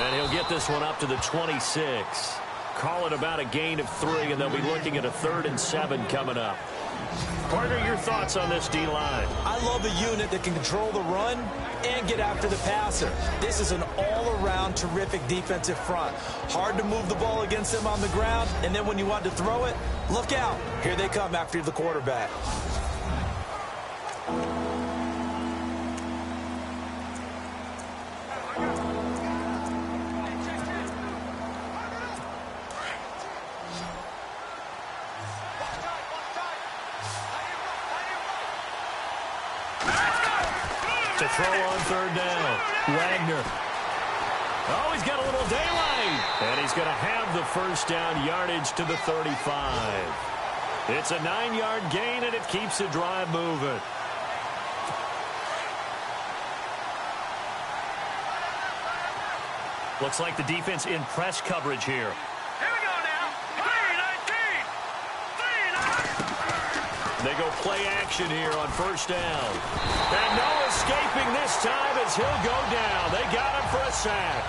And he'll get this one up to the 26. Call it about a gain of 3, and they'll be looking at a 3rd and 7 coming up. Partner, your thoughts on this D-line? I love a unit that can control the run and get after the passer. This is an all-around terrific defensive front. Hard to move the ball against them on the ground, and then when you want to throw it, look out. Here they come after the quarterback. To throw on 3rd down. Wagner. Oh, he's got a little daylight. And he's going to have the first down yardage to the 35. It's a 9-yard gain, and it keeps the drive moving. Looks like the defense in press coverage here. Here we go now. 3-19. They go play action here on 1st down. And no escaping this time as he'll go down. They got him for a sack.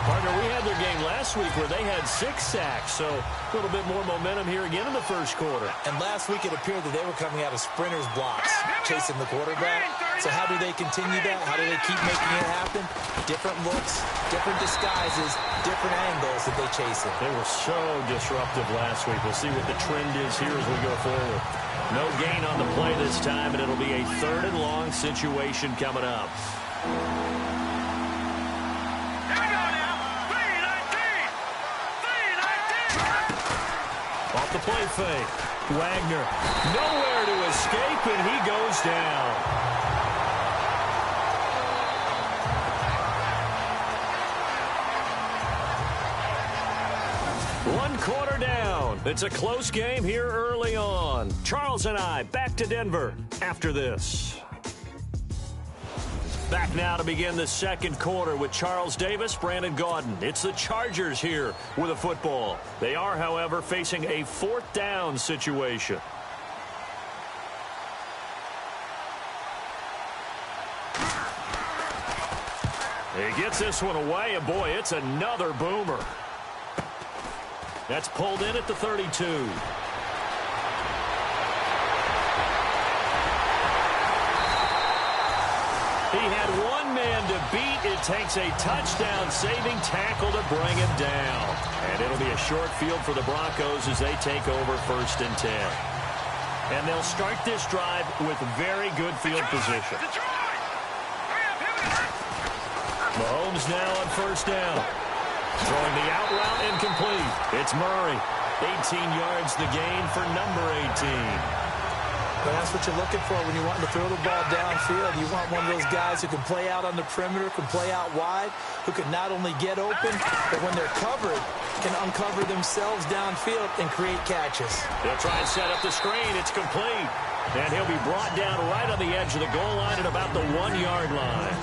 Partner, we had their game last week where they had 6 sacks, so a little bit more momentum here again in the 1st quarter. And last week it appeared that they were coming out of sprinters blocks, chasing the quarterback. So how do they continue that? How do they keep making it happen? Different looks, different disguises, different angles that they chase it. They were so disruptive last week. We'll see what the trend is here as we go forward. No gain on the play this time, and it'll be a 3rd and long situation coming up. Off the play fake. Wagner nowhere to escape, and he goes down. One quarter down. It's a close game here early on. Charles and I back to Denver after this. Back now to begin the 2nd quarter with Charles Davis, Brandon Gaudin. It's the Chargers here with a football. They are, however, facing a 4th down situation. He gets this one away, and boy, it's another boomer. That's pulled in at the 32. He had one man to beat. It takes a touchdown-saving tackle to bring him down. And it'll be a short field for the Broncos as they take over 1st and 10. And they'll start this drive with very good field position. Mahomes now on 1st down. Throwing the out route incomplete. It's Murray. 18 yards the gain for number 18. But that's what you're looking for when you want to throw the ball downfield. You want one of those guys who can play out on the perimeter, can play out wide, who can not only get open, but when they're covered, can uncover themselves downfield and create catches. They'll try and set up the screen. It's complete. And he'll be brought down right on the edge of the goal line at about the 1-yard line.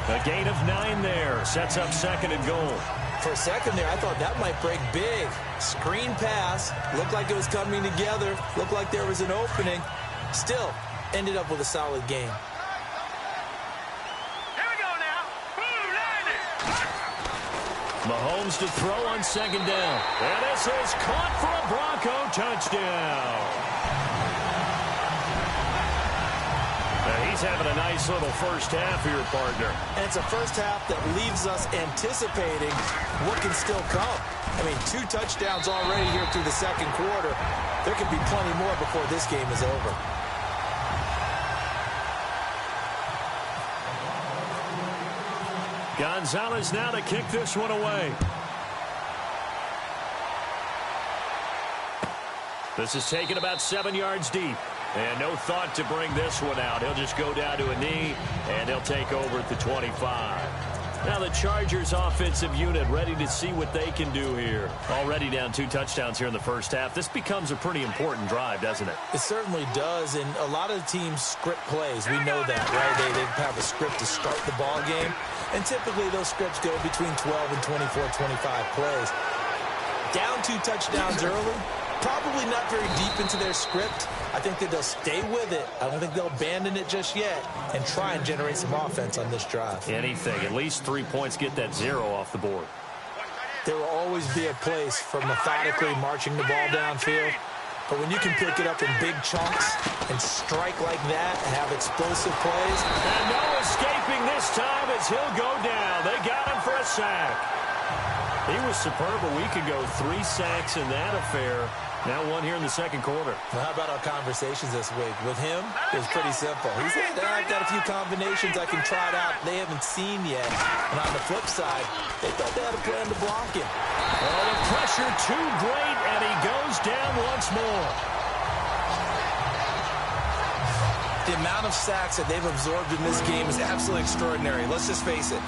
A gain of 9 there. Sets up 2nd and goal. For a second there, I thought that might break big. Screen pass. Looked like it was coming together. Looked like there was an opening. Still, ended up with a solid game. Here we go now. Mahomes to throw on 2nd down. And this is caught for a Bronco touchdown. Now he's having a nice little first half here, partner. And it's a first half that leaves us anticipating what can still come. I mean, 2 touchdowns already here through the 2nd quarter. There could be plenty more before this game is over. Gonzalez now to kick this one away. This is taken about 7 yards deep. And no thought to bring this one out. He'll just go down to a knee, and he'll take over at the 25. Now the Chargers offensive unit ready to see what they can do here. Already down 2 touchdowns here in the first half. This becomes a pretty important drive, doesn't it? It certainly does, and a lot of teams script plays. We know that, right? They have a script to start the ball game, and typically those scripts go between 12 and 24, 25 plays. Down 2 touchdowns early, Probably not very deep into their script. I think that they'll stay with it. I don't think they'll abandon it just yet and try and generate some offense on this drive. Anything. At least 3 points, get that 0 off the board. There will always be a place for methodically marching the ball downfield. But when you can pick it up in big chunks and strike like that and have explosive plays. And no escaping this time as he'll go down. They got him for a sack. He was superb a week ago. 3 sacks in that affair. Now 1 here in the second quarter. Well, how about our conversations this week? With him, it was pretty simple. He said, I've got a few combinations I can try it out they haven't seen yet. And on the flip side, they thought they had a plan to block him. Oh, the pressure too great, and he goes down once more. The amount of sacks that they've absorbed in this game is absolutely extraordinary. Let's just face it.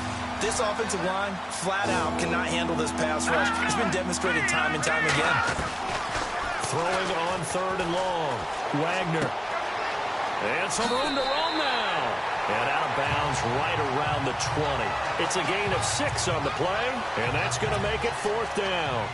This offensive line, flat out, cannot handle this pass rush. It's been demonstrated time and time again. Throwing on 3rd and long. Wagner. And some room to run now. And out of bounds right around the 20. It's a gain of 6 on the play, and that's going to make it 4th down.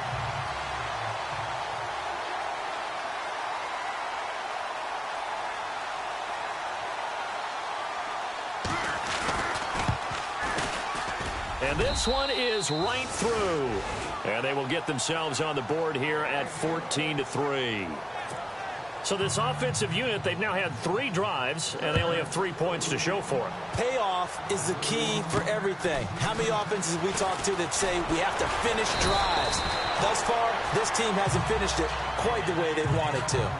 And this one is right through. And they will get themselves on the board here at 14-3. So this offensive unit, they've now had 3 drives, and they only have 3 points to show for it. Payoff is the key for everything. How many offenses have we talked to that say we have to finish drives? Thus far, this team hasn't finished it quite the way they wanted to.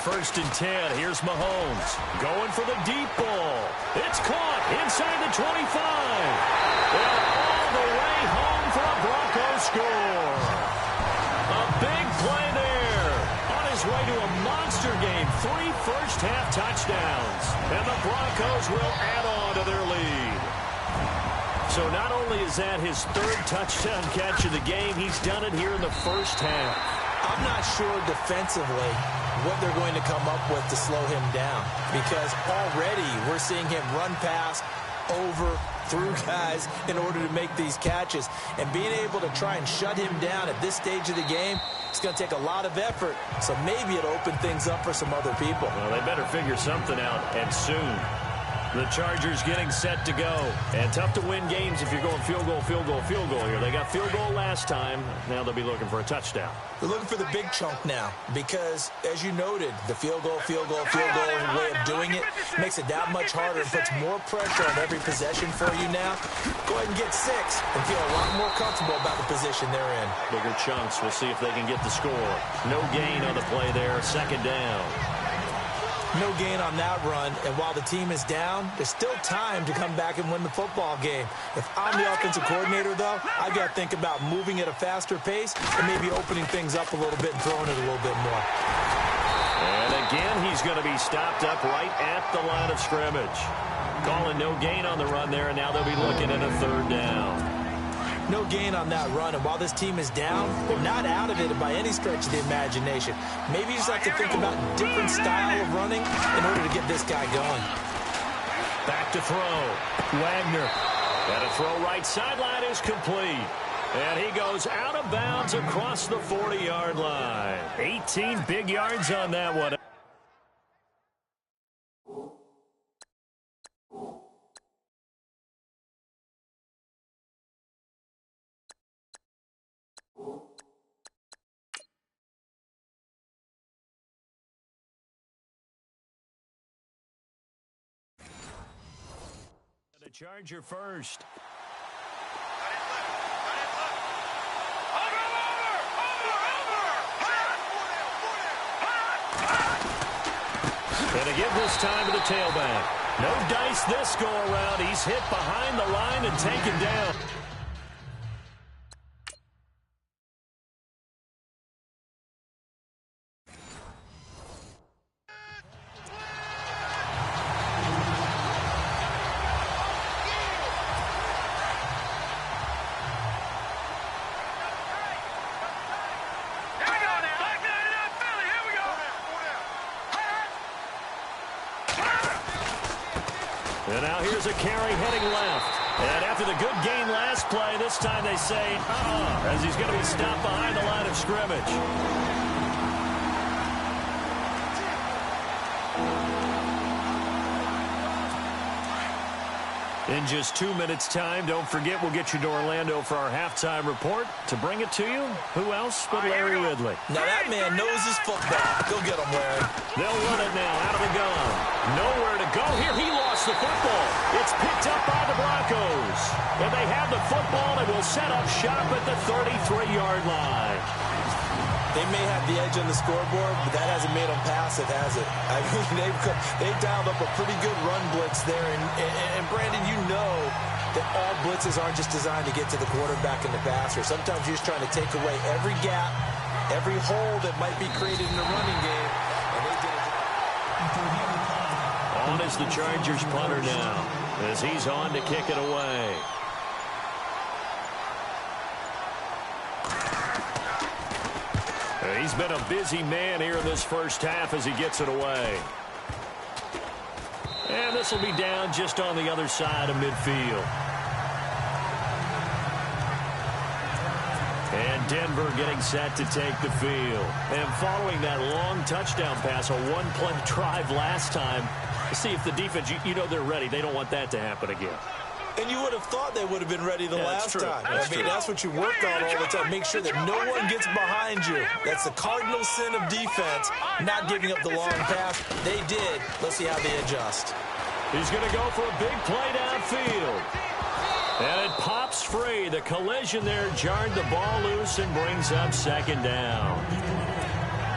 First and 10. Here's Mahomes going for the deep ball. It's caught inside the 25. And all the way home for a Broncos score. A big play there. On his way to a monster game. 3 first-half touchdowns. And the Broncos will add on to their lead. So not only is that his 3rd touchdown catch of the game, he's done it here in the first half. I'm not sure defensively what they're going to come up with to slow him down, because already we're seeing him run past, over, through guys in order to make these catches. And being able to try and shut him down at this stage of the game, it's going to take a lot of effort. So maybe it'll open things up for some other people. Well, they better figure something out, and soon. The Chargers getting set to go. And tough to win games if you're going field goal, field goal, field goal here. They got field goal last time. Now they'll be looking for a touchdown. They're looking for the big chunk now because, as you noted, the field goal, field goal, field goal way of doing it makes it that much harder and puts more pressure on every possession for you now. Go ahead and get 6 and feel a lot more comfortable about the position they're in. Bigger chunks. We'll see if they can get the score. No gain on the play there. 2nd down. No gain on that run, and while the team is down, there's still time to come back and win the football game. If I'm the offensive coordinator, though, I've got to think about moving at a faster pace and maybe opening things up a little bit and throwing it a little bit more. And again, he's going to be stopped up right at the line of scrimmage. Calling no gain on the run there, and now they'll be looking at a 3rd down. No gain on that run, and while this team is down, they're not out of it by any stretch of the imagination. Maybe you just have to think about a different style of running in order to get this guy going. Back to throw. Wagner. And a throw right sideline is complete. And he goes out of bounds across the 40-yard line. 18 big yards on that one. The Charger first. And to give this time to the tailback. No dice this go around. He's hit behind the line and taken down. And now here's a carry heading left. And after the good gain last play, this time they say, as he's going to be stopped behind the line of scrimmage. In just 2 minutes' time, don't forget we'll get you to Orlando for our halftime report. To bring it to you, who else but Larry Ridley? Now that man knows his football. Go get him, Larry. They'll run it now out of the gun. Nowhere to go here. He lost the football. It's picked up by the Broncos. And they have the football and will set up shop at the 33-yard line. They may have the edge on the scoreboard, but that hasn't made them passive, has it? I mean, they've dialed up a pretty good run blitz there. And Brandon, you know that all blitzes aren't just designed to get to the quarterback and the passer. Sometimes you're just trying to take away every gap, every hole that might be created in the running game. And they did it. On is the Chargers punter now, as he's on to kick it away. He's been a busy man here in this first half as he gets it away. And this will be down just on the other side of midfield. And Denver getting set to take the field. And following that long touchdown pass, a one-play drive last time, see if the defense, you know they're ready. They don't want that to happen again. And you would have thought they would have been ready the last time. That's I mean, that's what you work on all the time. Make sure that no one gets behind you. That's the cardinal sin of defense, not giving up the long pass. They did. Let's see how they adjust. He's going to go for a big play downfield. And it pops free. The collision there jarred the ball loose and brings up second down.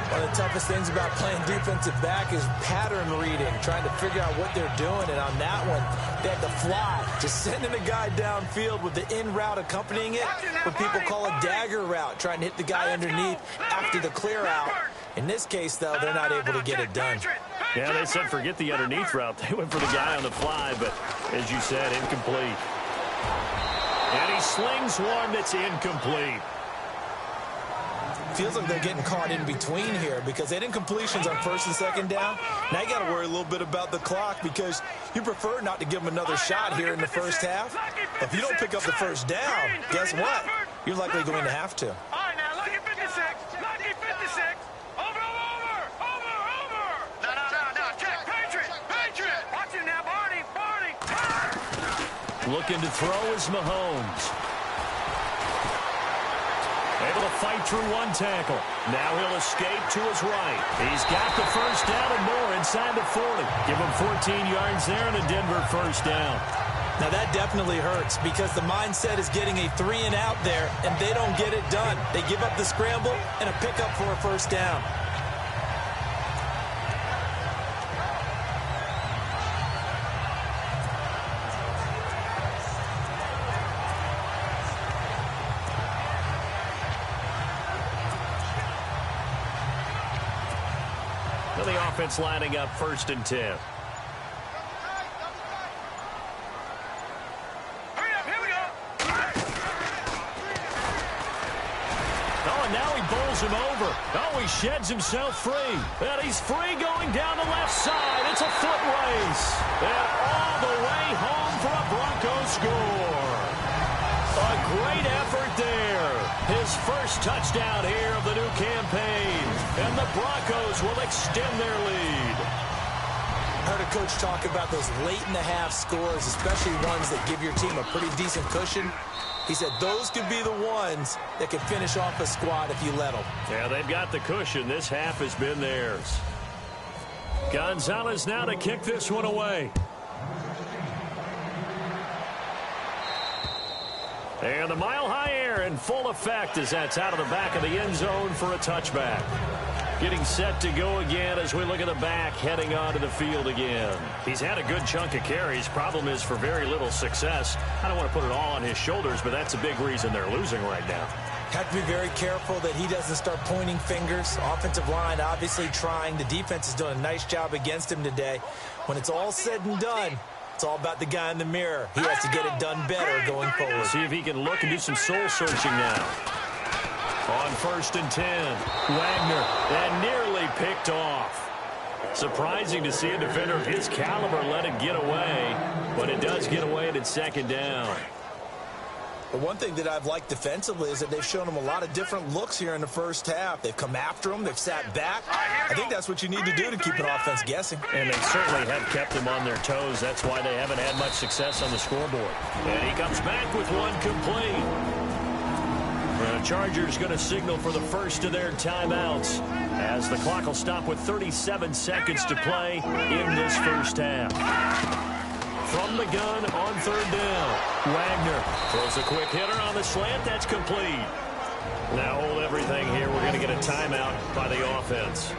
One of the toughest things about playing defensive back is pattern reading, trying to figure out what they're doing. And on that one, they had to fly, just sending a guy downfield with the in route accompanying it, what people call a dagger route, trying to hit the guy underneath after the clear out. In this case, though, they're not able to get it done. Yeah, they said forget the underneath route. They went for the guy on the fly, but as you said, incomplete. And he slings one that's incomplete. Feels like they're getting caught in between here because they didn't completions on first and second down. Now you got to worry a little bit about the clock because you prefer not to give them another shot here in the first half. If you don't pick up the first down, guess what? You're likely going to have to. All right, now, lucky 56. Lucky 56. Over. No. Check. Patriot. Watch it now, Barney. Looking to throw is Mahomes. Able to fight through one tackle. Now he'll escape to his right. He's got the first down and more inside the 40. Give him 14 yards there and a Denver first down. Now that definitely hurts because the mindset is getting a 3-and-out there, and they don't get it done. They give up the scramble and a pickup for a first down. The offense lining up 1st and 10. Hurry up, here we go. Oh, and now he bowls him over. Oh, he sheds himself free. And he's free going down the left side. It's a foot race. And all the way home for a Broncos score. A great effort there. His first touchdown here of the new campaign. And the Broncos will extend their lead. I heard a coach talk about those late-in-the-half scores, especially ones that give your team a pretty decent cushion. He said those could be the ones that can finish off a squad if you let them. Yeah, they've got the cushion. This half has been theirs. Gonzalez now to kick this one away. And the mile-high air in full effect as that's out of the back of the end zone for a touchback. Getting set to go again as we look at the back heading onto the field again. He's had a good chunk of carries. Problem is for very little success. I don't want to put it all on his shoulders, but that's a big reason they're losing right now. Have to be very careful that he doesn't start pointing fingers. Offensive line obviously trying. The defense is doing a nice job against him today. When it's all said and done, it's all about the guy in the mirror. He has to get it done better going forward. See if he can look and do some soul searching now. On 1st and 10, Wagner, and nearly picked off. Surprising to see a defender of his caliber let it get away. but it does get away at second down. The one thing that I've liked defensively is that they've shown them a lot of different looks here in the first half. They've come after them. They've sat back. I think that's what you need to do to keep an offense guessing. And they certainly have kept them on their toes. That's why they haven't had much success on the scoreboard. And he comes back with one complete. The Chargers going to signal for the first of their timeouts as the clock will stop with 37 seconds to play in this first half. From the gun on third down, Wagner throws a quick hitter on the slant. That's complete. Now hold everything here. We're going to get a timeout by the offense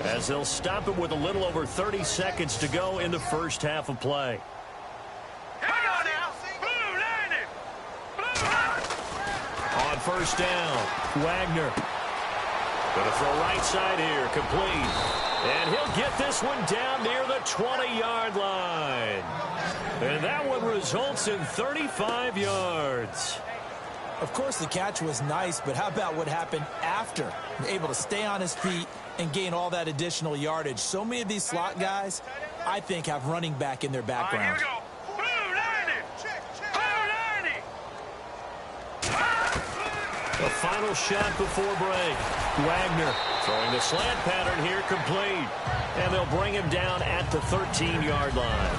as they'll stop it with a little over 30 seconds to go in the first half of play. On first down, Wagner going to throw right side here, complete. And he'll get this one down near the 20-yard line. And that one results in 35 yards. Of course, the catch was nice, but how about what happened after? Able to stay on his feet and gain all that additional yardage. So many of these slot guys, I think, have running back in their background. The final shot before break. Wagner throwing the slant pattern here, complete. And they'll bring him down at the 13-yard line.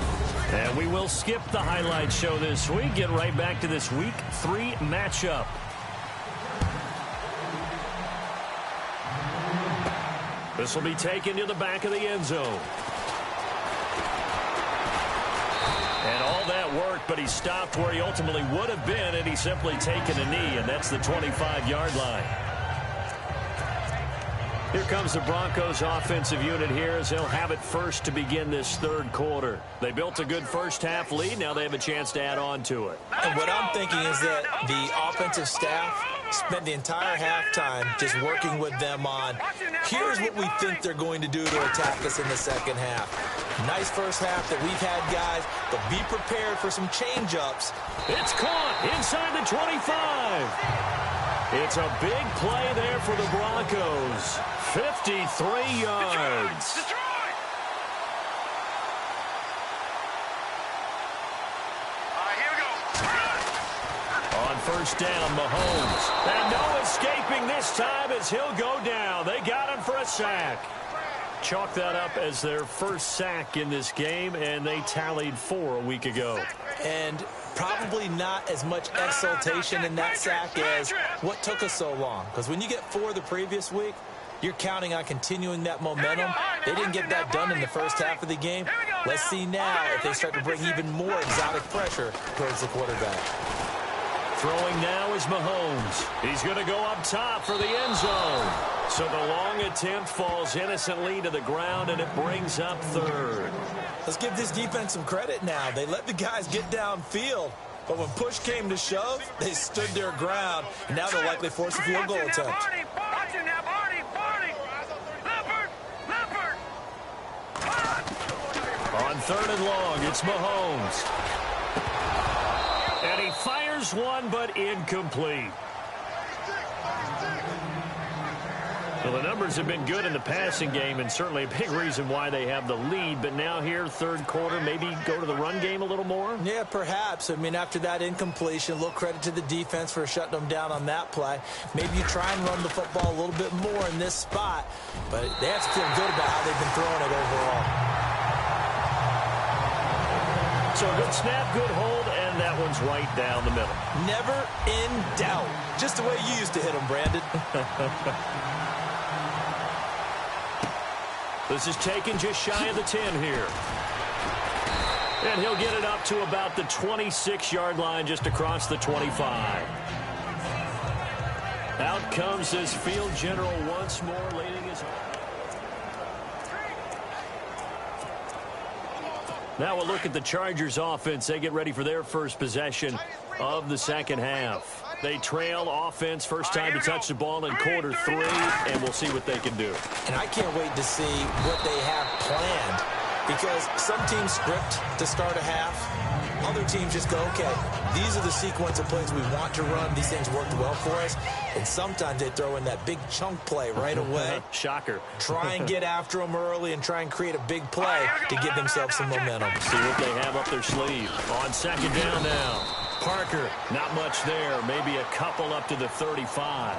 And we will skip the highlight show this week. Get right back to this Week 3 matchup. This will be taken to the back of the end zone. And all that worked, but he stopped where he ultimately would have been, and he's simply taken a knee, and that's the 25-yard line. Here comes the Broncos offensive unit here as they'll have it first to begin this third quarter. They built a good first-half lead. Now they have a chance to add on to it. And what I'm thinking is that the offensive staff spent the entire halftime just working with them on, here's what we think they're going to do to attack us in the second half. Nice first half that we've had, guys, but be prepared for some change-ups. It's caught inside the 25. It's a big play there for the Broncos. 53 yards. On first down, Mahomes. And no escaping this time as he'll go down. They got him for a sack. Chalk that up as their first sack in this game, and they tallied 4 a week ago. And probably not as much exultation in that sack as what took us so long. Because when you get 4 the previous week, you're counting on continuing that momentum. They didn't get that done in the first half of the game. Let's see now if they start to bring even more exotic pressure towards the quarterback. Throwing now is Mahomes. He's going to go up top for the end zone. So the long attempt falls innocently to the ground, and it brings up third. Let's give this defense some credit now. They let the guys get downfield, but when push came to shove, they stood their ground, and now they'll likely force a field goal attempt. On third and long, it's Mahomes. And he fires one, but incomplete. Well, the numbers have been good in the passing game, and certainly a big reason why they have the lead. But now here, third quarter, maybe go to the run game a little more? Yeah, perhaps. I mean, after that incompletion, a little credit to the defense for shutting them down on that play. Maybe you try and run the football a little bit more in this spot, but they have to feel good about how they've been throwing it overall. So a good snap, good hold, and that one's right down the middle. Never in doubt. Just the way you used to hit them, Brandon. This is taken just shy of the 10 here. And he'll get it up to about the 26-yard line, just across the 25. Out comes this field general once more, leading his... Now we'll look at the Chargers offense. They get ready for their first possession of the second half. They trail offense, first time to touch the ball in quarter 3, and we'll see what they can do. And I can't wait to see what they have planned, because some teams script to start a half, other teams just go, okay, these are the sequence of plays we want to run. These things worked well for us. And sometimes they throw in that big chunk play right away. Shocker. Try and get after them early and try and create a big play to give themselves some momentum. See what they have up their sleeve. On second down now. Parker, not much there. Maybe a couple up to the 35.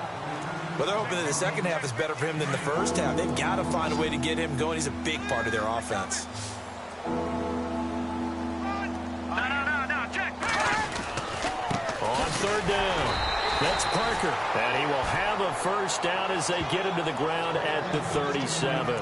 Well, they're hoping that the second half is better for him than the first half. They've got to find a way to get him going. He's a big part of their offense. No, check. On third down, that's Parker. And he will have a first down as they get him to the ground at the 37.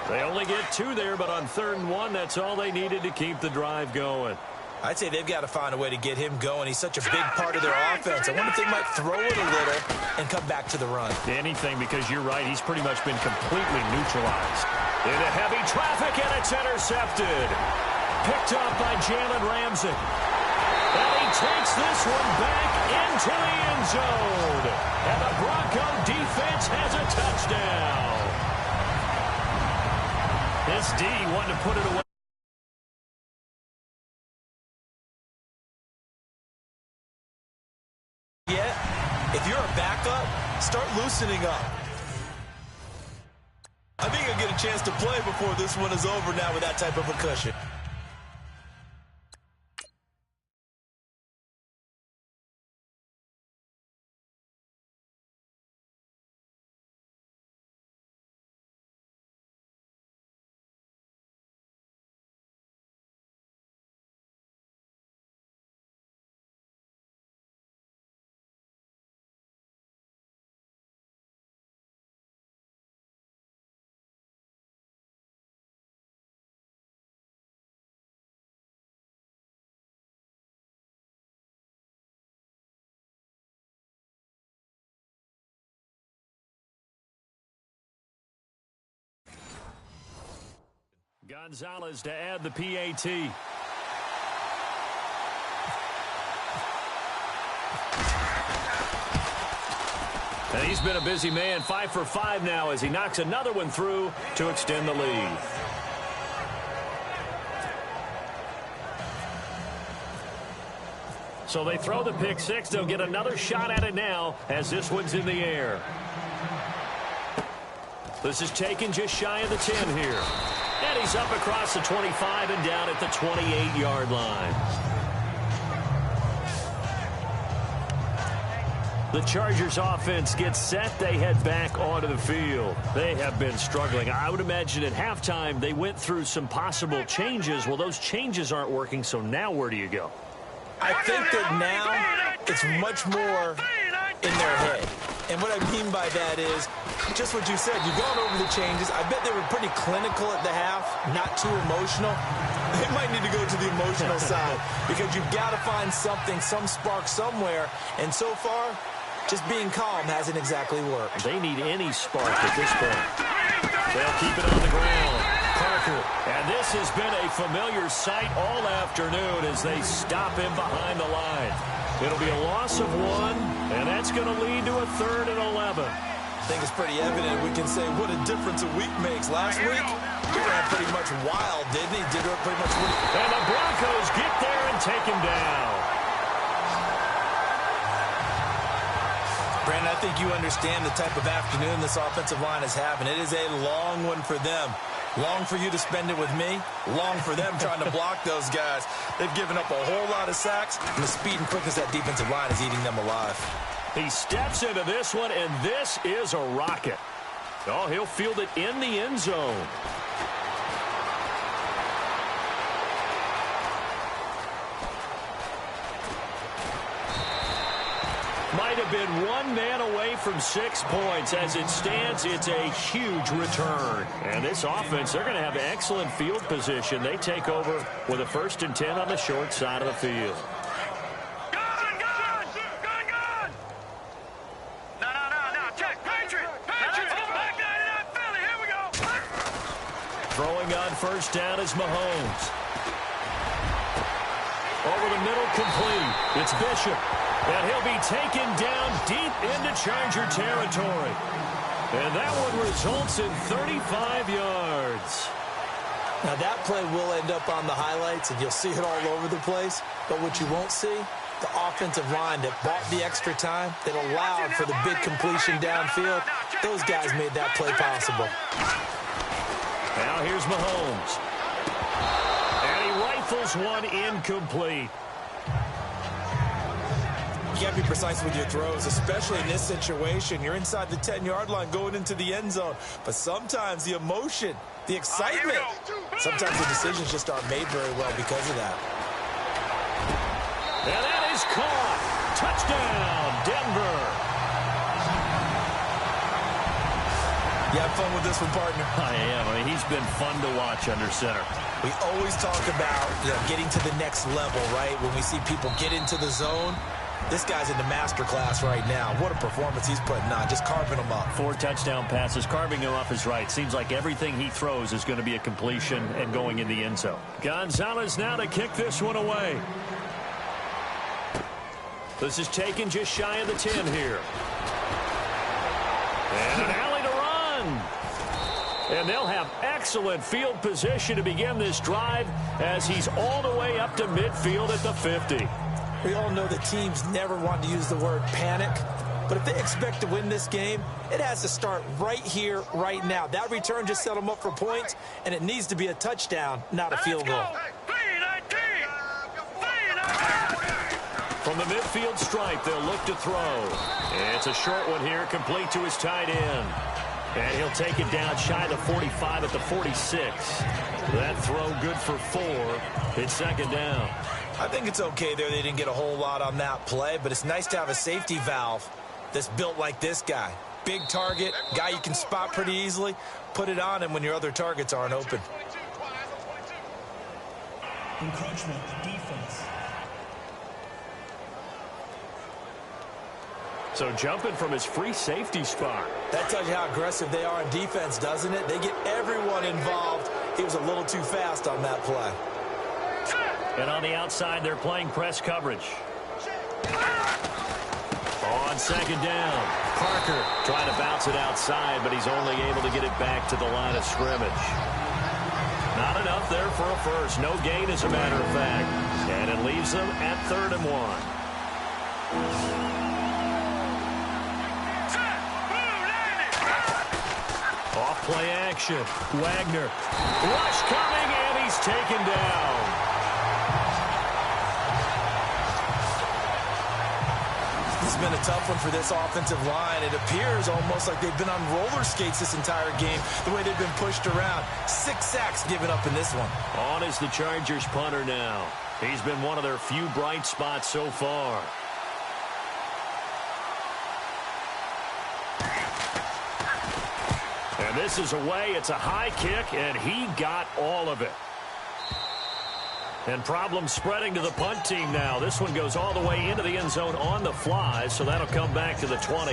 They only get 2 there, but on 3rd and 1, that's all they needed to keep the drive going. I'd say they've got to find a way to get him going. He's such a big part of their offense. I wonder if they might throw it a little and come back to the run. Anything, because you're right, he's pretty much been completely neutralized. Into heavy traffic, and it's intercepted. Picked up by Jalen Ramsey. And he takes this one back into the end zone. And the Bronco defense has a touchdown. This D wanted to put it away. If you're a backup, start loosening up. I think he'll get a chance to play before this one is over now with that type of a cushion. Gonzalez to add the PAT. And he's been a busy man, 5 for 5 now as he knocks another one through to extend the lead. So they throw the pick six. They'll get another shot at it now as this one's in the air. This is taken just shy of the 10 here. And he's up across the 25 and down at the 28-yard line. The Chargers offense gets set. They head back onto the field. They have been struggling. I would imagine at halftime they went through some possible changes. Well, those changes aren't working, so now where do you go? I think that now it's much more in their head. And what I mean by that is just what you said. You've gone over the changes. I bet they were pretty clinical at the half, not too emotional. They might need to go to the emotional side because you've got to find something, some spark somewhere. And so far, just being calm hasn't exactly worked. They need any spark at this point. They'll keep it on the ground. Parker. And this has been a familiar sight all afternoon as they stop him behind the line. It'll be a loss of 1, and that's going to lead to a 3rd and 11. I think it's pretty evident. We can say what a difference a week makes. Last week, he ran pretty much wild, didn't he? Did pretty much what he... And the Broncos get there and take him down. Brandon, I think you understand the type of afternoon this offensive line is having. It is a long one for them. Long for you to spend it with me. Long for them trying to block those guys. They've given up a whole lot of sacks, and the speed and quickness of that defensive line is eating them alive. He steps into this one, and this is a rocket. Oh, he'll field it in the end zone. Might have been one man away from 6 points. As it stands, it's a huge return. And this offense, they're going to have excellent field position. They take over with a 1st and 10 on the short side of the field. No, check. Patriot, back 99 Philly, here we go. Throwing on 1st down is Mahomes. Over the middle, complete. It's Bishop. And he'll be taken down deep into Charger territory. And that one results in 35 yards. Now, that play will end up on the highlights, and you'll see it all over the place. But what you won't see, the offensive line that bought the extra time, that allowed for the big completion downfield, those guys made that play possible. Now here's Mahomes. And he rifles one incomplete. You got to be precise with your throws, especially in this situation. You're inside the 10-yard line going into the end zone. But sometimes the emotion, the excitement, sometimes the decisions just aren't made very well because of that. And that is caught. Touchdown, Denver. You have fun with this one, partner? I am. I mean, he's been fun to watch under center. We always talk about getting to the next level, right? When we see people get into the zone, this guy's in the master class right now. What a performance he's putting on, just carving them up. 4 touchdown passes, carving him up is right. Seems like everything he throws is going to be a completion and going in the end zone. Gonzalez now to kick this one away. This is taken just shy of the 10 here. And an alley to run. And they'll have excellent field position to begin this drive as he's all the way up to midfield at the 50. We all know that teams never want to use the word panic, but if they expect to win this game, it has to start right here, right now. That return just set them up for points, and it needs to be a touchdown, not a field goal. From the midfield stripe, they'll look to throw. It's a short one here, complete to his tight end. And he'll take it down shy of the 45 at the 46. That throw good for 4. It's second down. I think it's okay there. They didn't get a whole lot on that play, but it's nice to have a safety valve that's built like this guy. Big target, guy you can spot pretty easily. Put it on him when your other targets aren't open. Encroachment defense. So jumping from his free safety spot. That tells you how aggressive they are on defense, doesn't it? They get everyone involved. He was a little too fast on that play. And on the outside, they're playing press coverage. On second down, Parker trying to bounce it outside, but he's only able to get it back to the line of scrimmage. Not enough there for a first. No gain, as a matter of fact. And it leaves them at 3rd and 1. Off play action. Wagner. Rush coming, and he's taken down. It's been a tough one for this offensive line. It appears almost like they've been on roller skates this entire game, the way they've been pushed around. 6 sacks given up in this one. On is the Chargers punter now. He's been one of their few bright spots so far. And this is away. It's a high kick, and he got all of it. And problems spreading to the punt team now. This one goes all the way into the end zone on the fly, so that'll come back to the 20.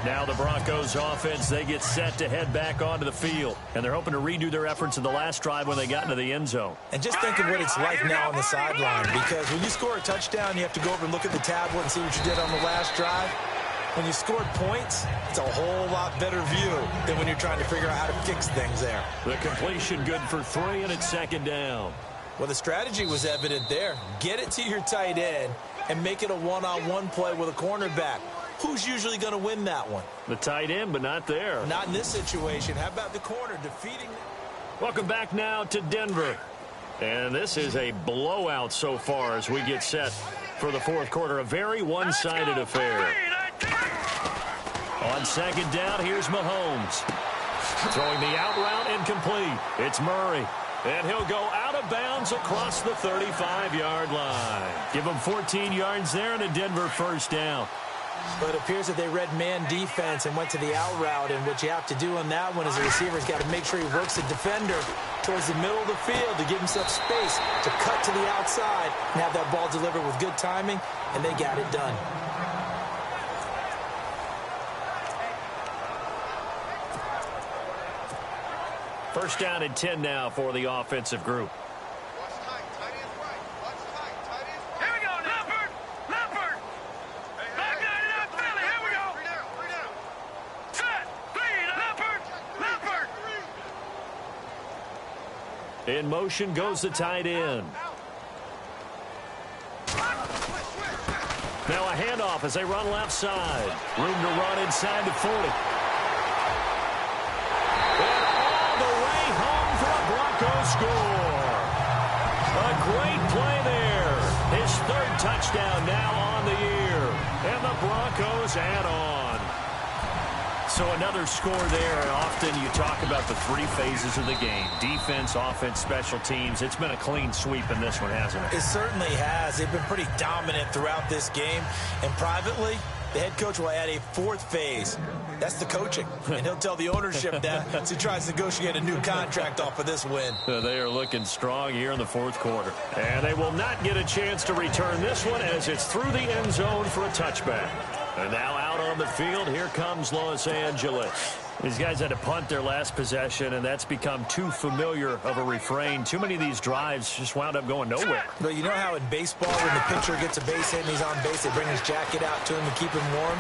Now the Broncos offense, they get set to head back onto the field. And they're hoping to redo their efforts in the last drive when they got into the end zone. And just think of what it's like now on the sideline, because when you score a touchdown, you have to go over and look at the tablet and see what you did on the last drive. When you scored points, it's a whole lot better view than when you're trying to figure out how to fix things there. The completion good for 3, and it's second down. Well, the strategy was evident there. Get it to your tight end and make it a one-on-one play with a cornerback. Who's usually going to win that one? The tight end, but not there. Not in this situation. How about the corner defeating? Welcome back now to Denver. And this is a blowout so far as we get set for the 4th quarter. A very one-sided affair. On second down, here's Mahomes. Throwing the out route incomplete. It's Murray. And he'll go out of bounds across the 35-yard line. Give him 14 yards there and a Denver first down. But it appears that they read man defense and went to the out route. And what you have to do on that one is the receiver's got to make sure he works the defender towards the middle of the field to give himself space to cut to the outside and have that ball delivered with good timing, and they got it done. First down and 10 now for the offensive group. Here we go, Leopard! Leopard! Back 99 Philly, here we go! Set! Lead, Leopard! Leopard! motion goes the tight end. Now a handoff as they run left side. Room to run inside the 40. And all the way home for a Broncos score. A great play there. His third touchdown now on the year. And the Broncos add on. So another score there. Often you talk about the three phases of the game. Defense, offense, special teams. It's been a clean sweep in this one, hasn't it? It certainly has. They've been pretty dominant throughout this game. And privately, the head coach will add a fourth phase. That's the coaching. And he'll tell the ownership that as he tries to negotiate a new contract off of this win. They are looking strong here in the fourth quarter. And they will not get a chance to return this one as it's through the end zone for a touchback. And now out on the field, here comes Los Angeles. These guys had to punt their last possession, and that's become too familiar of a refrain. Too many of these drives just wound up going nowhere. But you know how in baseball, when the pitcher gets a base hit and he's on base, they bring his jacket out to him to keep him warm?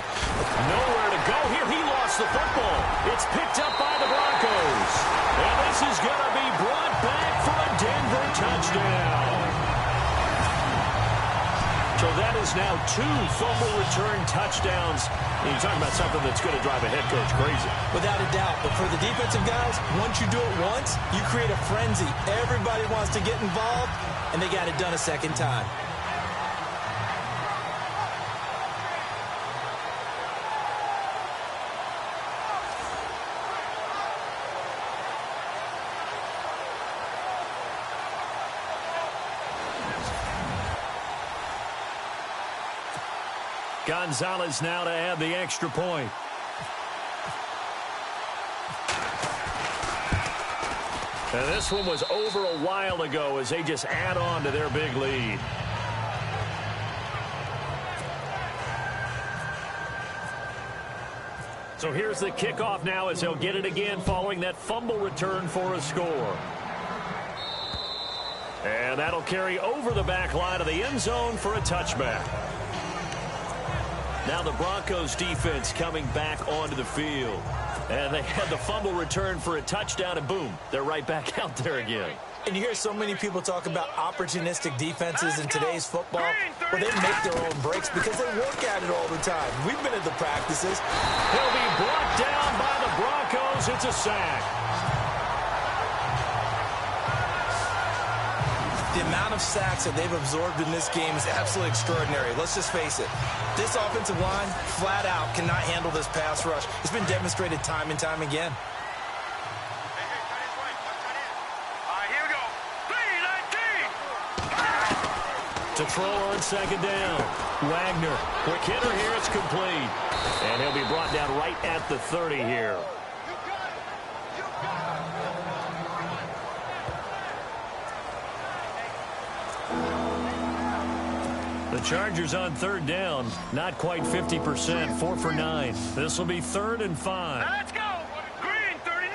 Nowhere to go here. He lost the football. It's picked up by the Broncos. And this is going to be brought back for a Denver touchdown. So that is now 2 fumble return touchdowns. And you're talking about something that's going to drive a head coach crazy. Without a doubt. But for the defensive guys, once you do it once, you create a frenzy. Everybody wants to get involved, and they got it done a second time. Gonzalez now to add the extra point. And this one was over a while ago as they just add on to their big lead. So here's the kickoff now as they'll get it again following that fumble return for a score. And that'll carry over the back line of the end zone for a touchback. Now the Broncos defense coming back onto the field. And they had the fumble return for a touchdown, and boom, they're right back out there again. And you hear so many people talk about opportunistic defenses in today's football. Well, they make their own breaks because they work at it all the time. We've been at the practices. He'll be brought down by the Broncos. It's a sack. The amount of sacks that they've absorbed in this game is absolutely extraordinary. Let's just face it. This offensive line, flat out, cannot handle this pass rush. It's been demonstrated time and time again. Here we go. 3-19. To throw on second down. Wagner. Quick hitter here. It's complete. And he'll be brought down right at the 30 here. The Chargers on third down, not quite 50%, 4 for 9. This will be 3rd and 5. Let's go. Green 39.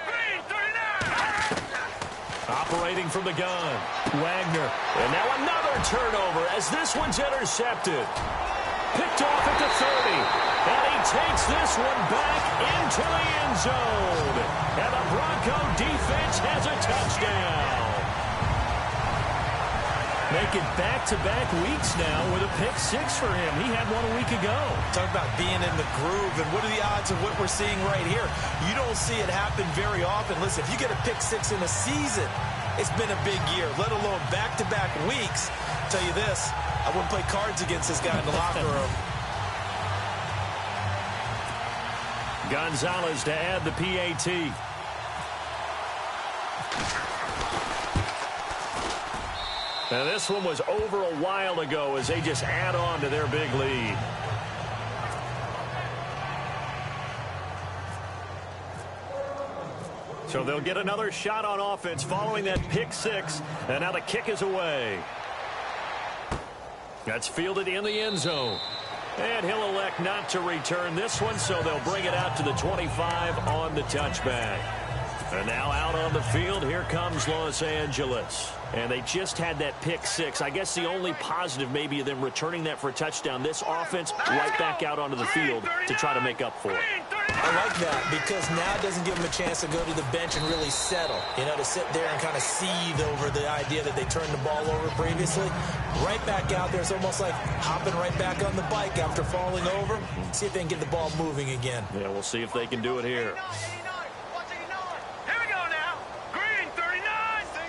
Green 39. Operating from the gun, Wagner. And now another turnover as this one's intercepted. Picked off at the 30. And he takes this one back into the end zone. And the Bronco defense has a touchdown. Make it back-to-back weeks now with a pick 6 for him. He had one a week ago. Talk about being in the groove, and what are the odds of what we're seeing right here? You don't see it happen very often. Listen, if you get a pick 6 in a season, it's been a big year, let alone back-to-back weeks. I'll tell you this, I wouldn't play cards against this guy in the locker room. Gonzalez to add the PAT. And this one was over a while ago as they just add on to their big lead. So they'll get another shot on offense following that pick 6. And now the kick is away. That's fielded in the end zone. And he'll elect not to return this one, so they'll bring it out to the 25 on the touchback. And now out on the field, here comes Los Angeles. And they just had that pick 6. I guess the only positive maybe of them returning that for a touchdown. This offense right back out onto the field to try to make up for it. I like that because now it doesn't give them a chance to go to the bench and really settle. You know, to sit there and kind of seethe over the idea that they turned the ball over previously. Right back out there. It's almost like hopping right back on the bike after falling over. See if they can get the ball moving again. Yeah, we'll see if they can do it here. Here we go now. Green 39.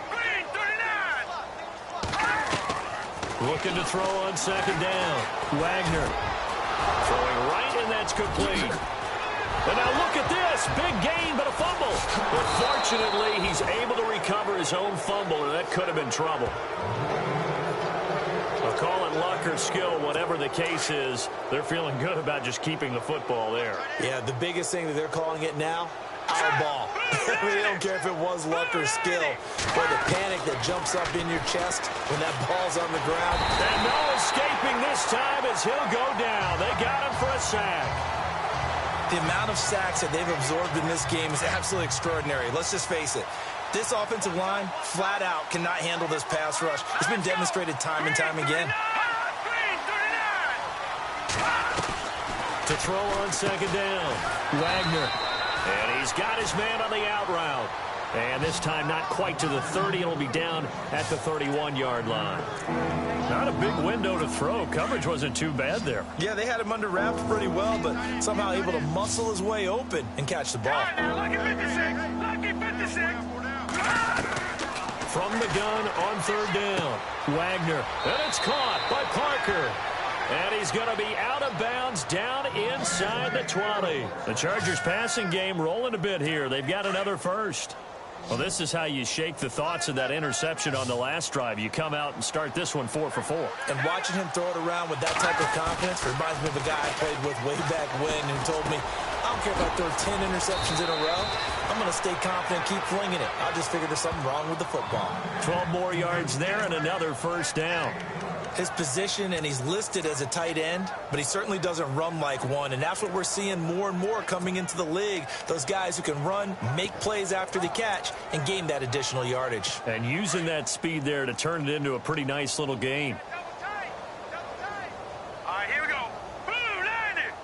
Green 39. Looking to throw on second down. Wagner throwing right, and that's complete. And now look at this. Big gain, but a fumble. But fortunately, he's able to recover his own fumble, and that could have been trouble. I'll call it luck or skill, whatever the case is. They're feeling good about just keeping the football there. Yeah, the biggest thing that they're calling it now, our ball. They don't care if it was luck or skill. Or the panic that jumps up in your chest when that ball's on the ground. And no escaping this time as he'll go down. They got him for a sack. The amount of sacks that they've absorbed in this game is absolutely extraordinary. Let's just face it. This offensive line, flat out, cannot handle this pass rush. It's been demonstrated time and time again. To throw on second down, Wagner. And he's got his man on the out route. And this time not quite to the 30. It'll be down at the 31-yard line. Not a big window to throw. Coverage wasn't too bad there. Yeah, they had him under wraps pretty well, but somehow able to muscle his way open and catch the ball. Lucky 56. Lucky 56. From the gun on third down, Wagner. And it's caught by Parker. And he's going to be out of bounds down inside the 20. The Chargers passing game rolling a bit here. They've got another first. Well, this is how you shake the thoughts of that interception on the last drive. You come out and start this one 4 for 4. And watching him throw it around with that type of confidence reminds me of a guy I played with way back when who told me, I don't care if I throw 10 interceptions in a row. I'm going to stay confident, keep flinging it. I just figured there's something wrong with the football. 12 more yards there and another first down. His position, and he's listed as a tight end, but he certainly doesn't run like one, and that's what we're seeing more and more coming into the league. Those guys who can run, make plays after the catch, and gain that additional yardage. And using that speed there to turn it into a pretty nice little gain. All right, here we go. Blue, landed.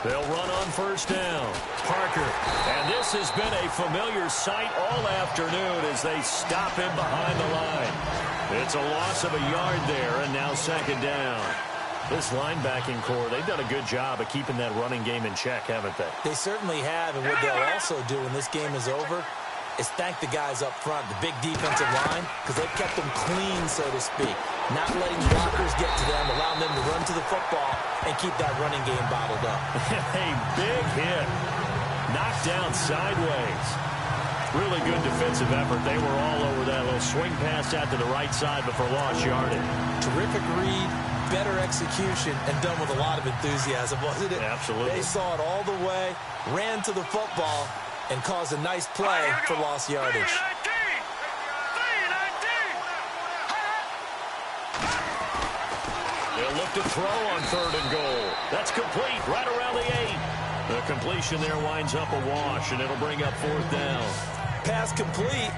They'll run on first down. Parker. And this has been a familiar sight all afternoon as they stop him behind the line. It's a loss of a yard there, and now second down. This linebacking core, they've done a good job of keeping that running game in check, haven't they? They certainly have, and what they'll also do when this game is over is thank the guys up front, the big defensive line, because they've kept them clean, so to speak. Not letting blockers get to them, allowing them to run to the football and keep that running game bottled up. A big hit. Knocked down sideways. Really good defensive effort. They were all over that little swing pass out to the right side before lost yardage. Terrific read, better execution, and done with a lot of enthusiasm, wasn't it? Absolutely. They saw it all the way, ran to the football, and caused a nice play for lost yardage. They'll look to throw on third and goal. That's complete right around the 8. The completion there winds up a wash, and it'll bring up fourth down. Pass complete,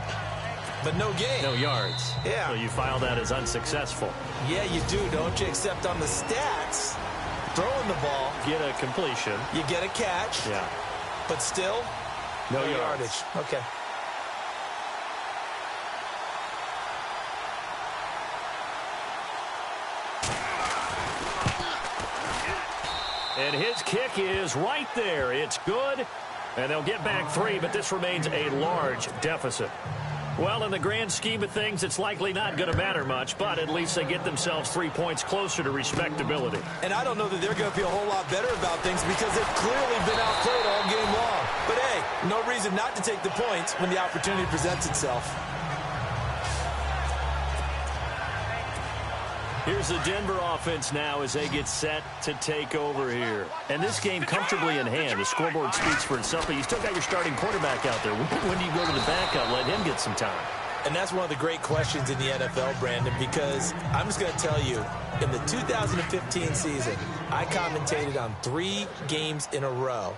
but no gain. No yards. Yeah. So you file that as unsuccessful. Yeah, you do, don't you? Except on the stats, throwing the ball, Get a completion. you get a catch, Yeah. but still, No yardage. Okay. And his kick is right there. It's good, and they'll get back 3, but this remains a large deficit. Well, in the grand scheme of things, it's likely not going to matter much, but at least they get themselves 3 points closer to respectability. And I don't know that they're going to feel a whole lot better about things because they've clearly been outplayed all game long. But, hey, no reason not to take the points when the opportunity presents itself. Here's the Denver offense now as they get set to take over here. And this game comfortably in hand. The scoreboard speaks for itself, but you still got your starting quarterback out there. When do you go to the backup, let him get some time? And that's one of the great questions in the NFL, Brandon, because I'm just going to tell you, in the 2015 season, I commentated on 3 games in a row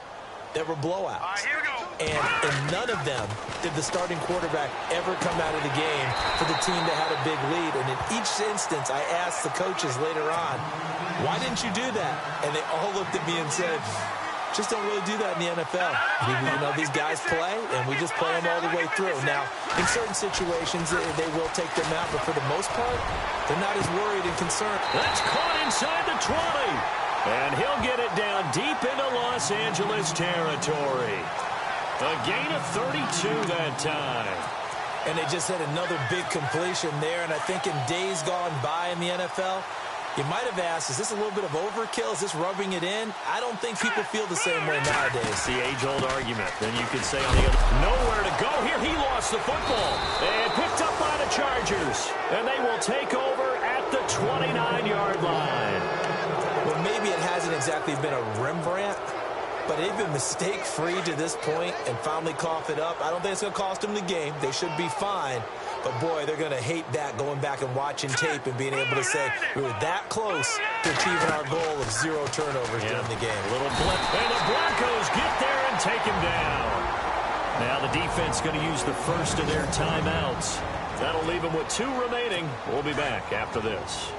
that were blowouts. All right, here we go. And in none of them did the starting quarterback ever come out of the game for the team that had a big lead. And in each instance, I asked the coaches later on, why didn't you do that? And they all looked at me and said, just don't really do that in the NFL. You know, these guys play, and we just play them all the way through. Now, in certain situations, they will take them out, but for the most part, they're not as worried and concerned. That's caught inside the 20. And he'll get it down deep into Los Angeles territory. A gain of 32 that time. And they just had another big completion there, and I think in days gone by in the NFL, you might have asked, is this a little bit of overkill? Is this rubbing it in? I don't think people feel the same way nowadays. The age-old argument. Then you could say on the other, nowhere to go here. He lost the football and picked up by the Chargers. And they will take over at the 29-yard line. Well, maybe it hasn't exactly been a Rembrandt, but they've been mistake-free to this point and finally cough it up. I don't think it's going to cost them the game. They should be fine. But, boy, they're going to hate that, going back and watching tape and being able to say we were that close to achieving our goal of 0 turnovers during the game. A little blip. And the Broncos get there and take him down. Now the defense going to use the first of their timeouts. That'll leave them with 2 remaining. We'll be back after this.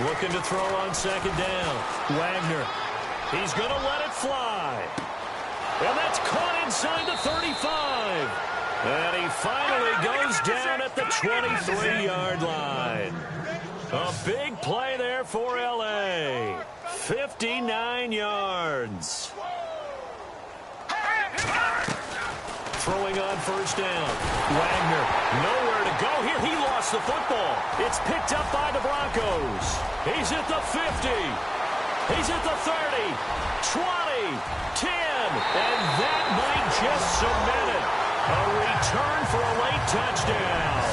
Looking to throw on second down. Wagner. He's going to let it fly. And that's caught inside the 35. And he finally goes down at the 23-yard line. A big play there for L.A. 59 yards. Throwing on first down. Wagner, nowhere to go here. He lost the football. It's picked up by the Broncos. He's at the 50. He's at the 30, 20, 10, and that might just cement it. A return for a late touchdown.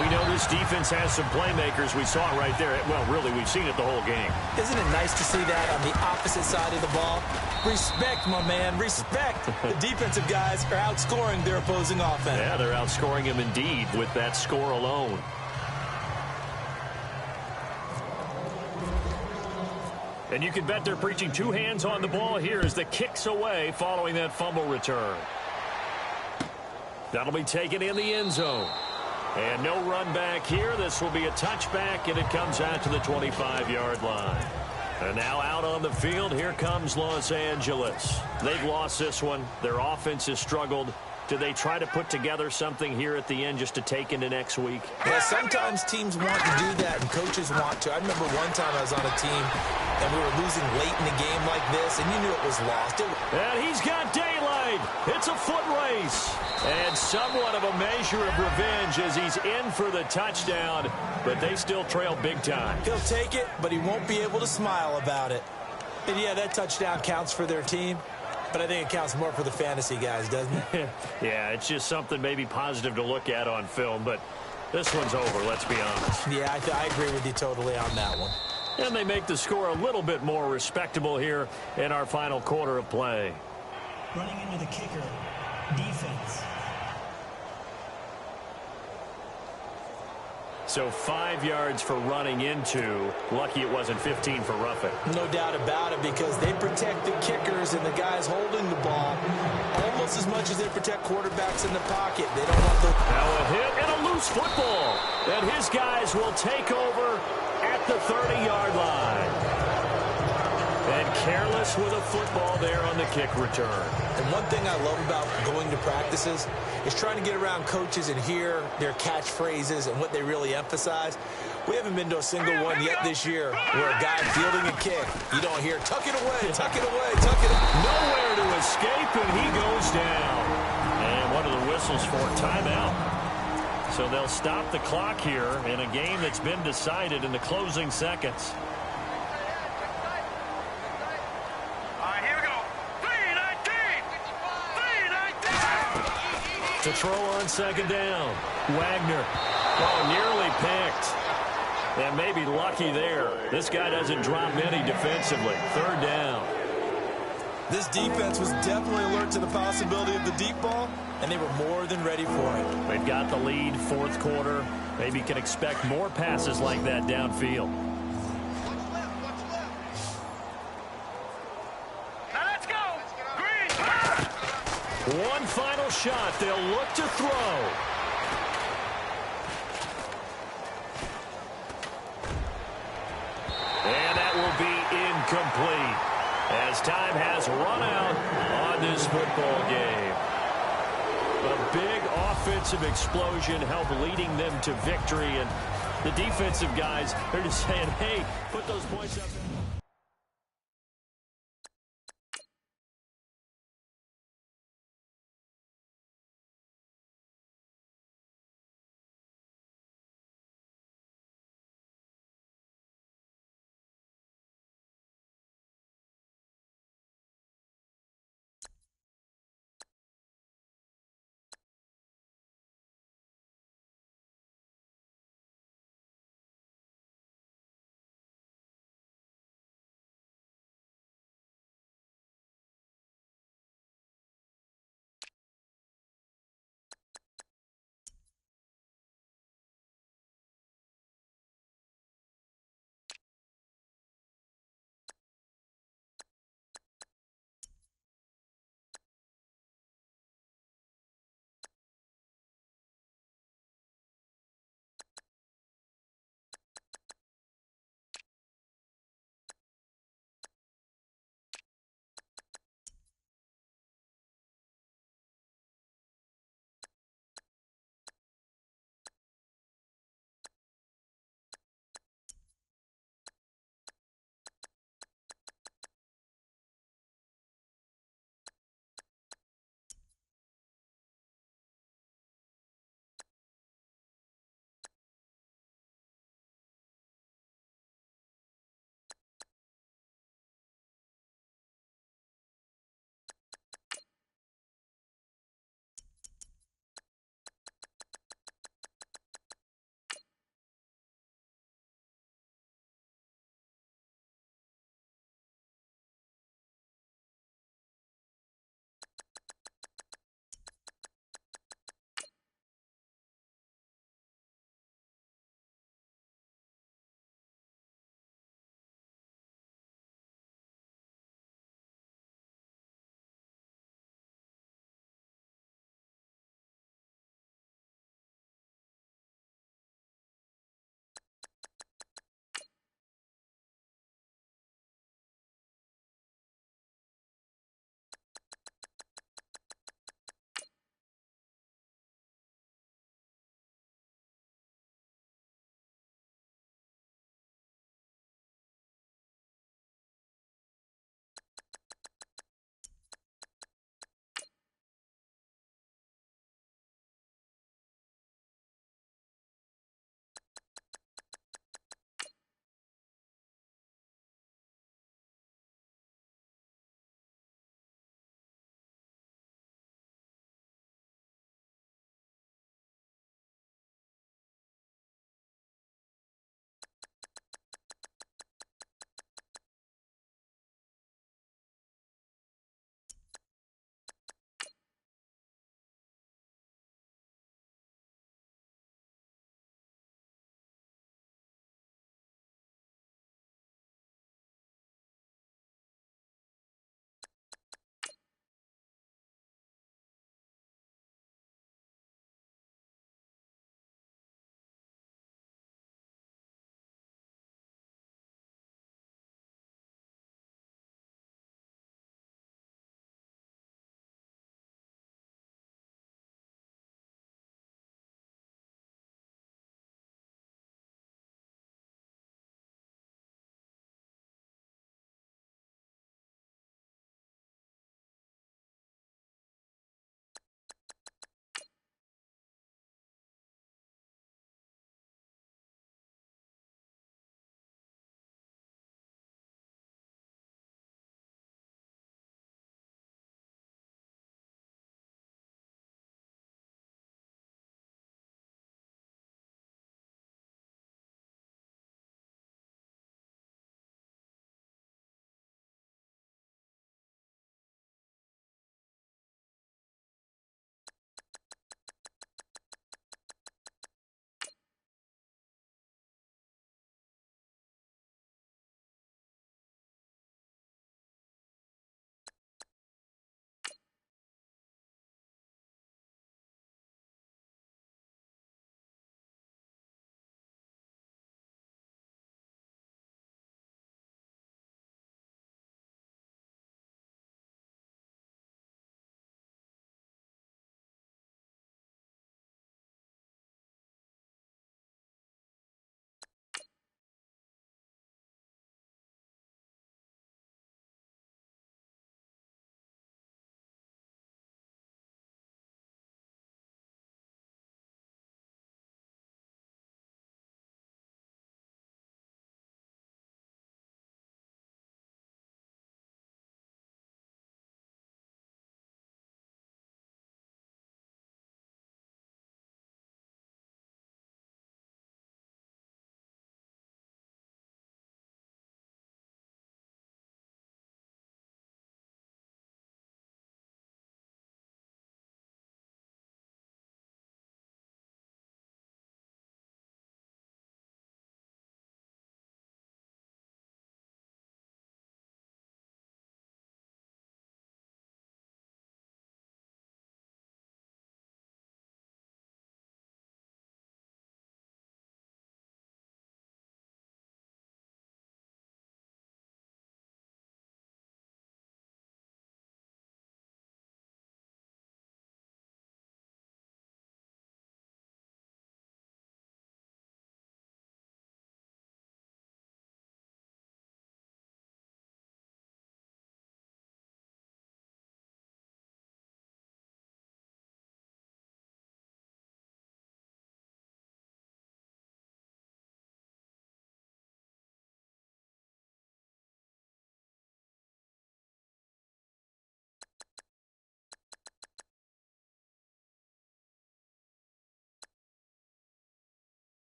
We know this defense has some playmakers. We saw it right there. Well, really, we've seen it the whole game. Isn't it nice to see that on the opposite side of the ball? Respect, my man, respect. The defensive guys are outscoring their opposing offense. Yeah, they're outscoring him indeed with that score alone. And you can bet they're preaching 2 hands on the ball here as the kick's away following that fumble return. That'll be taken in the end zone. And no run back here. This will be a touchback, and it comes out to the 25-yard line. And now out on the field, here comes Los Angeles. They've lost this one. Their offense has struggled. Do they try to put together something here at the end just to take into next week? Yeah, sometimes teams want to do that, and coaches want to. I remember one time I was on a team, and we were losing late in the game like this, and you knew it was lost. And he's got daylight. It's a foot race. And somewhat of a measure of revenge as he's in for the touchdown, but they still trail big time. He'll take it, but he won't be able to smile about it. And, yeah, that touchdown counts for their team. But I think it counts more for the fantasy guys, doesn't it? Yeah, it's just something maybe positive to look at on film, but this one's over, let's be honest. Yeah, I agree with you totally on that one. And they make the score a little bit more respectable here in our final quarter of play. Running into the kicker, defense. So 5 yards for running into. Lucky it wasn't 15 for roughing. No doubt about it, because they protect the kickers and the guys holding the ball almost as much as they protect quarterbacks in the pocket. They don't want the... Now a hit and a loose football. And his guys will take over at the 30-yard line. And careless with a football there on the kick return. And one thing I love about going to practices is trying to get around coaches and hear their catchphrases and what they really emphasize. We haven't been to a single one yet this year where a guy fielding a kick, you don't hear, tuck it away, tuck it away, tuck it away. Nowhere to escape, and he goes down. And one of the whistles for timeout. So they'll stop the clock here in a game that's been decided in the closing seconds. To throw on second down. Wagner. Oh, nearly picked. And maybe lucky there. This guy doesn't drop many defensively. Third down. This defense was definitely alert to the possibility of the deep ball, and they were more than ready for it. They've got the lead, fourth quarter. Maybe can expect more passes like that downfield. One final shot. They'll look to throw. lead as time has run out on this football game. A big offensive explosion helped leading them to victory, and the defensive guys are just saying, hey, put those points up.